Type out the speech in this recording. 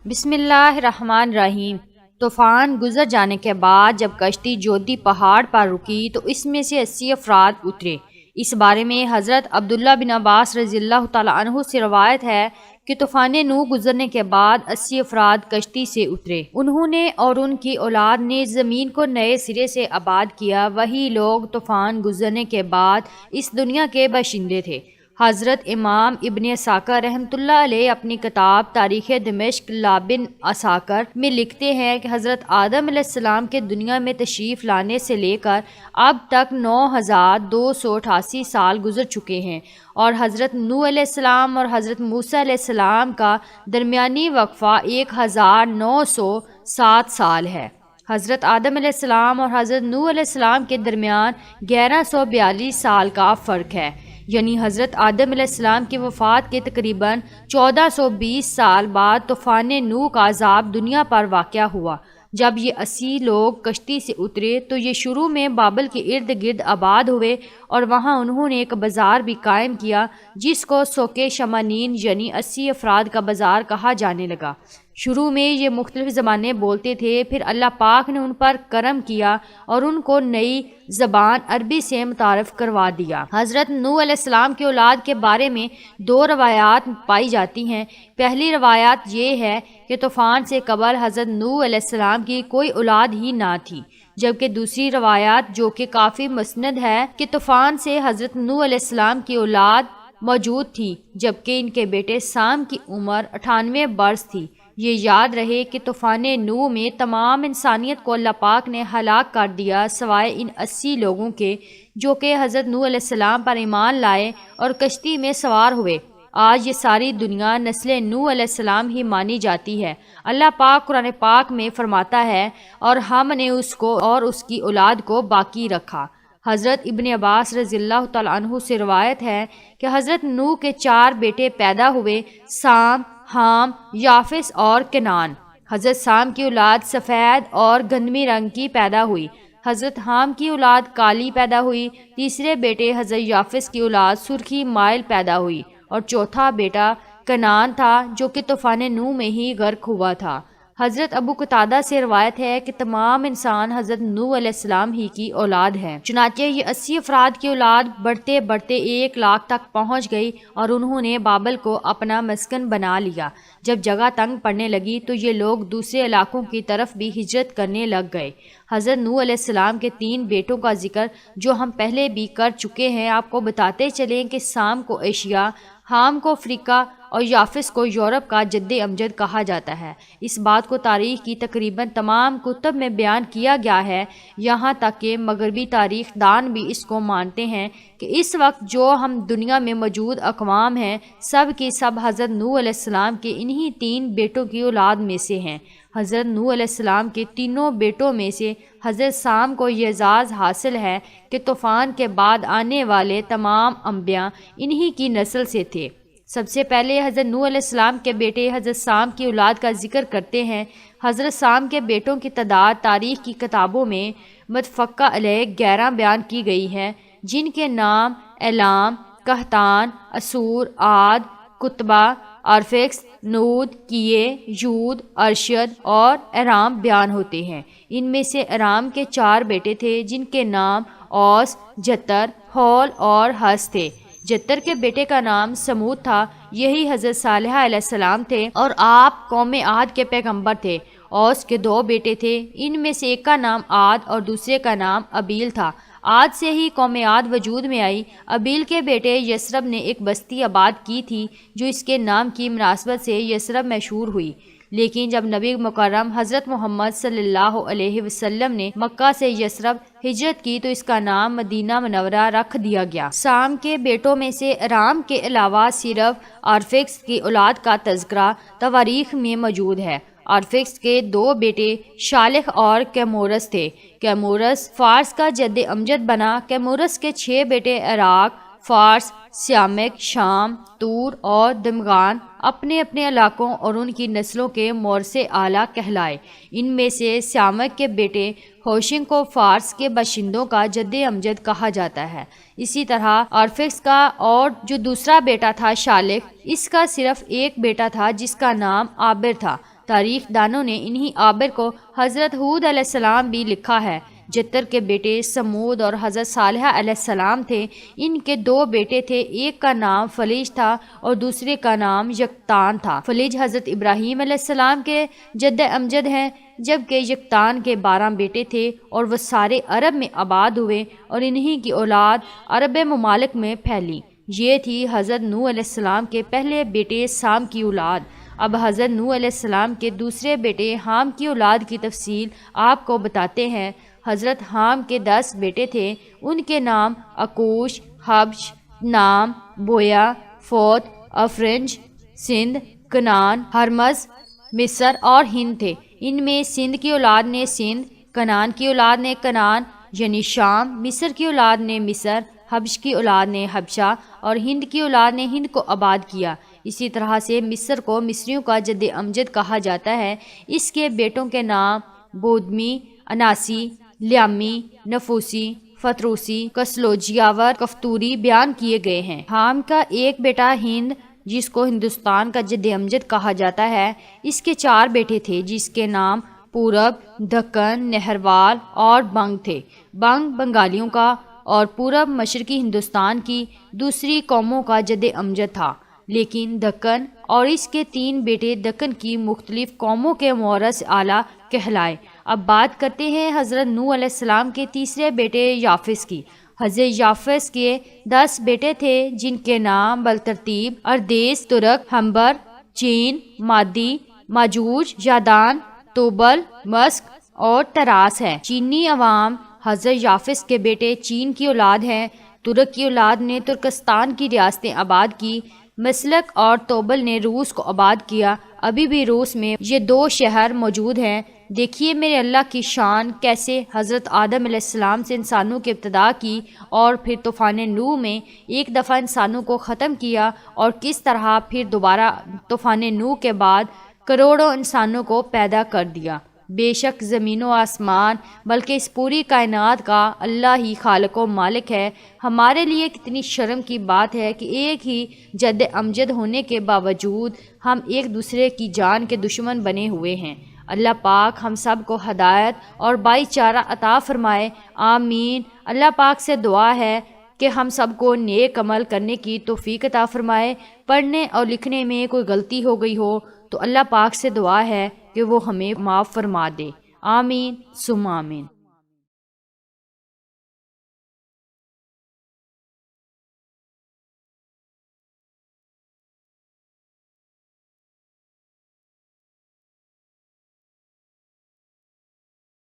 بسم اللہ الرحمن الرحیم۔ طوفان گزر جانے کے بعد جب کشتی جودی پہاڑ پر رکی تو اس میں سے 80 افراد اترے۔ اس بارے میں حضرت عبداللہ بن عباس رضی اللہ تعالیٰ عنہ سے روایت ہے کہ طوفان نوح گزرنے کے بعد 80 افراد کشتی سے اترے۔ انہوں نے اور ان کی اولاد نے زمین کو نئے سرے سے آباد کیا۔ وہی لوگ طوفان گزرنے کے بعد اس دنیا کے باشندے تھے۔ حضرت امام ابن عساکر رحمۃ اللہ علیہ اپنی کتاب تاریخ دمشق لابن عساکر میں لکھتے ہیں کہ حضرت آدم علیہ السلام کے دنیا میں تشریف لانے سے لے کر اب تک 9288 سال گزر چکے ہیں، اور حضرت نوح علیہ السلام اور حضرت موسیٰ علیہ السلام کا درمیانی وقفہ 1907 سال ہے۔ حضرت آدم علیہ السلام اور حضرت نوح علیہ السلام کے درمیان 1142 سال کا فرق ہے، یعنی حضرت آدم علیہ السلام کی وفات کے تقریباً 1420 سال بعد طوفان نوح کا عذاب دنیا پر واقع ہوا۔ جب یہ 80 لوگ کشتی سے اترے تو یہ شروع میں بابل کے ارد گرد آباد ہوئے، اور وہاں انہوں نے ایک بازار بھی قائم کیا جس کو سوق شمانین یعنی 80 افراد کا بازار کہا جانے لگا۔ شروع میں یہ مختلف زبانیں بولتے تھے، پھر اللہ پاک نے ان پر کرم کیا اور ان کو نئی زبان عربی سے متعارف کروا دیا۔ حضرت نوح علیہ السلام کی اولاد کے بارے میں 2 روایات پائی جاتی ہیں۔ پہلی روایت یہ ہے کہ طوفان سے قبل حضرت نوح علیہ السلام کی کوئی اولاد ہی نہ تھی، جبکہ دوسری روایت جو کہ کافی مسند ہے کہ طوفان سے حضرت نوح علیہ السلام کی اولاد موجود تھی، جبکہ ان کے بیٹے سام کی عمر 98 برس تھی۔ یہ یاد رہے کہ طوفان نوح میں تمام انسانیت کو اللہ پاک نے ہلاک کر دیا سوائے ان 80 لوگوں کے جو کہ حضرت نوح علیہ السلام پر ایمان لائے اور کشتی میں سوار ہوئے۔ آج یہ ساری دنیا نسل نوح علیہ السلام ہی مانی جاتی ہے۔ اللہ پاک قرآن پاک میں فرماتا ہے، اور ہم نے اس کو اور اس کی اولاد کو باقی رکھا۔ حضرت ابن عباس رضی اللہ تعالیٰ عنہ سے روایت ہے کہ حضرت نوح کے 4 بیٹے پیدا ہوئے، سام، حام، یافس اور کنان۔ حضرت سام کی اولاد سفید اور گندمی رنگ کی پیدا ہوئی۔ حضرت حام کی اولاد کالی پیدا ہوئی۔ تیسرے بیٹے حضرت یافس کی اولاد سرخی مائل پیدا ہوئی، اور چوتھا بیٹا کنان تھا جو کہ طوفان نوح میں ہی غرق ہوا تھا۔ حضرت ابو قتادہ سے روایت ہے کہ تمام انسان حضرت نوح علیہ السلام ہی کی اولاد ہیں۔ چنانچہ یہ 80 افراد کی اولاد بڑھتے بڑھتے 1 لاکھ تک پہنچ گئی، اور انہوں نے بابل کو اپنا مسکن بنا لیا۔ جب جگہ تنگ پڑنے لگی تو یہ لوگ دوسرے علاقوں کی طرف بھی ہجرت کرنے لگ گئے۔ حضرت نوح علیہ السلام کے 3 بیٹوں کا ذکر جو ہم پہلے بھی کر چکے ہیں، آپ کو بتاتے چلیں کہ سام کو ایشیا، حام کو افریقہ اور یافس کو یورپ کا جد امجد کہا جاتا ہے۔ اس بات کو تاریخ کی تقریباً تمام کتب میں بیان کیا گیا ہے، یہاں تک کہ مغربی تاریخ دان بھی اس کو مانتے ہیں کہ اس وقت جو ہم دنیا میں موجود اقوام ہیں سب کی سب حضرت نوح علیہ السلام کے انہی 3 بیٹوں کی اولاد میں سے ہیں۔ حضرت نوح علیہ السلام کے 3 بیٹوں میں سے حضرت سام کو یہ اعزاز حاصل ہے کہ طوفان کے بعد آنے والے تمام انبیاء انہی کی نسل سے تھے۔ سب سے پہلے حضرت نوح علیہ السلام کے بیٹے حضرت سام کی اولاد کا ذکر کرتے ہیں۔ حضرت سام کے بیٹوں کی تعداد تاریخ کی کتابوں میں متفقہ علیہ 11 بیان کی گئی ہے، جن کے نام ایلام، کہتان، اسور، عاد، کتبہ، ارفکس، نود، کیے، یود، ارشد اور ارام بیان ہوتے ہیں۔ ان میں سے ارام کے 4 بیٹے تھے جن کے نام اوس، جتر، ہول اور حس تھے۔ جتر کے بیٹے کا نام سمود تھا، یہی حضرت صالح علیہ السلام تھے اور آپ قوم عاد کے پیغمبر تھے۔ اوس کے 2 بیٹے تھے، ان میں سے ایک کا نام عاد اور دوسرے کا نام ابیل تھا۔ عاد سے ہی قوم عاد وجود میں آئی۔ ابیل کے بیٹے یثرب نے ایک بستی آباد کی تھی جو اس کے نام کی مناسبت سے یثرب مشہور ہوئی، لیکن جب نبی مکرم حضرت محمد صلی اللہ علیہ وسلم نے مکہ سے یثرب ہجرت کی تو اس کا نام مدینہ منورہ رکھ دیا گیا۔ سام کے بیٹوں میں سے ارام کے علاوہ صرف ارفکس کی اولاد کا تذکرہ تواریخ میں موجود ہے۔ ارفکس کے 2 بیٹے شالح اور کیمورس تھے۔ کیمورس فارس کا جد امجد بنا۔ کیمورس کے 6 بیٹے عراق، فارس، سیامک، شام، تور اور دمغان اپنے اپنے علاقوں اور ان کی نسلوں کے مورث اعلیٰ کہلائے۔ ان میں سے سیامک کے بیٹے ہوشنگ کو فارس کے باشندوں کا جد امجد کہا جاتا ہے۔ اسی طرح ارفکس کا اور جو دوسرا بیٹا تھا شالح، اس کا صرف ایک بیٹا تھا جس کا نام عابر تھا۔ تاریخ دانوں نے انہی آبر کو حضرت ہود علیہ السلام بھی لکھا ہے۔ جتر کے بیٹے سمود اور حضرت صالح علیہ السلام تھے۔ ان کے 2 بیٹے تھے، ایک کا نام فلیج تھا اور دوسرے کا نام یکتان تھا۔ فلیج حضرت ابراہیم علیہ السلام کے جد امجد ہیں، جبکہ یکتان کے 12 بیٹے تھے اور وہ سارے عرب میں آباد ہوئے اور انہی کی اولاد عرب ممالک میں پھیلی۔ یہ تھی حضرت نوح علیہ السلام کے پہلے بیٹے سام کی اولاد۔ اب حضرت نوح علیہ السلام کے دوسرے بیٹے حام کی اولاد کی تفصیل آپ کو بتاتے ہیں۔ حضرت حام کے 10 بیٹے تھے، ان کے نام اکوش، حبش، نام، بویا، فوت، افرنج، سندھ، کنان، ہرمز، مصر اور ہند تھے۔ ان میں سندھ کی اولاد نے سندھ، کنان کی اولاد نے کنان یعنی شام، مصر کی اولاد نے مصر، حبش کی اولاد نے حبشہ اور ہند کی اولاد نے ہند کو آباد کیا۔ اسی طرح سے مصر کو مصریوں کا جد امجد کہا جاتا ہے۔ اس کے بیٹوں کے نام بودمی، اناسی، لیامی، نفوسی، فتروسی، کسلوجیاور، کفتوری بیان کیے گئے ہیں۔ حام کا ایک بیٹا ہند جس کو ہندوستان کا جد امجد کہا جاتا ہے، اس کے 4 بیٹے تھے جس کے نام پورب، دکن، نہروال اور بنگ تھے۔ بنگ بنگالیوں کا اور پورب مشرقی ہندوستان کی دوسری قوموں کا جد امجد تھا، لیکن دکن اور اس کے 3 بیٹے دکن کی مختلف قوموں کے مورث اعلیٰ کہلائے۔ اب بات کرتے ہیں حضرت نوح علیہ السلام کے تیسرے بیٹے یافس کی۔ حضرت یافس کے 10 بیٹے تھے جن کے نام بالترتیب اردیس، ترک، ہمبر، چین، مادی، ماجوج، یادان، توبل، مسک اور تراس ہے۔ چینی عوام حضرت یافس کے بیٹے چین کی اولاد ہیں۔ ترک کی اولاد نے ترکستان کی ریاستیں آباد کی۔ مسلک اور توبل نے روس کو آباد کیا۔ ابھی بھی روس میں یہ 2 شہر موجود ہیں۔ دیکھیے میرے اللہ کی شان، کیسے حضرت آدم علیہ السلام سے انسانوں کی ابتدا کی اور پھر طوفان نوح میں ایک دفعہ انسانوں کو ختم کیا، اور کس طرح پھر دوبارہ طوفان نوح کے بعد کروڑوں انسانوں کو پیدا کر دیا۔ بے شک زمین و آسمان بلکہ اس پوری کائنات کا اللہ ہی خالق و مالک ہے۔ ہمارے لیے کتنی شرم کی بات ہے کہ ایک ہی جد امجد ہونے کے باوجود ہم ایک دوسرے کی جان کے دشمن بنے ہوئے ہیں۔ اللہ پاک ہم سب کو ہدایت اور بھائی چارہ عطا فرمائے، آمین۔ اللہ پاک سے دعا ہے کہ ہم سب کو نیک عمل کرنے کی توفیق عطا فرمائے۔ پڑھنے اور لکھنے میں کوئی غلطی ہو گئی ہو تو اللہ پاک سے دعا ہے کہ وہ ہمیں معاف فرما دے، آمین ثم آمین۔